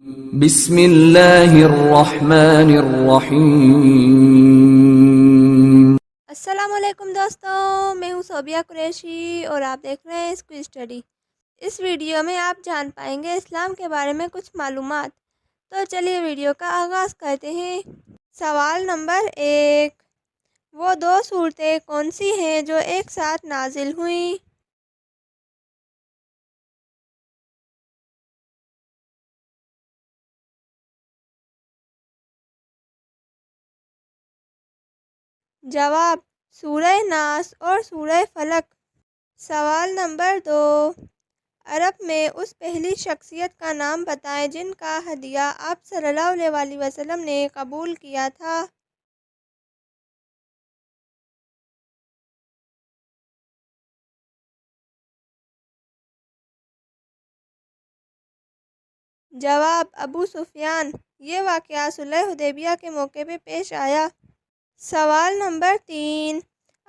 بسم اللہ الرحمن الرحیم۔ السلام علیکم دوستوں، میں ہوں صوبیہ قریشی اور آپ دیکھ رہے ہیں اسکول اسٹڈی۔ اس ویڈیو میں آپ جان پائیں گے اسلام کے بارے میں کچھ معلومات۔ تو چلیے ویڈیو کا آغاز کرتے ہیں۔ سوال نمبر 1، وہ دو صورتیں کون سی ہیں جو ایک ساتھ نازل ہوئیں؟ جواب: سورہ ناس اور سورہ فلق۔ سوال نمبر 2، عرب میں اس پہلی شخصیت کا نام بتائیں جن کا ہدیہ آپ صلی اللہ علیہ وسلم نے قبول کیا تھا۔ جواب: ابو سفیان۔ یہ واقعہ صلح حدیبیہ کے موقع پہ پیش آیا۔ سوال نمبر 3،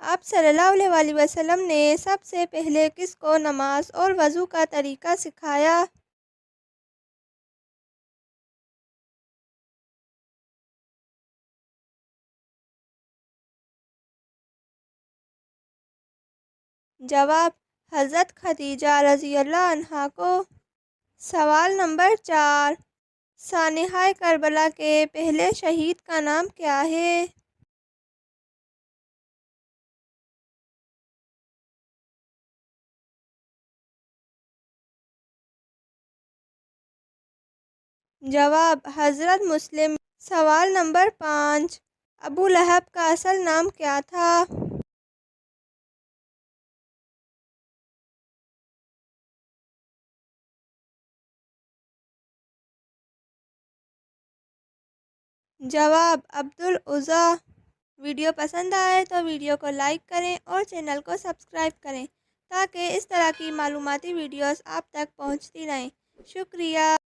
آپ صلی اللہ علیہ وسلم نے سب سے پہلے کس کو نماز اور وضو کا طریقہ سکھایا؟ جواب: حضرت خدیجہ رضی اللہ عنہا کو۔ سوال نمبر 4، سانحہ کربلا کے پہلے شہید کا نام کیا ہے؟ جواب: حضرت مسلم۔ سوال نمبر 5، ابو لہب کا اصل نام کیا تھا؟ جواب: عبدالعزیٰ۔ ویڈیو پسند آئے تو ویڈیو کو لائک کریں اور چینل کو سبسکرائب کریں تاکہ اس طرح کی معلوماتی ویڈیوز آپ تک پہنچتی رہیں۔ شکریہ۔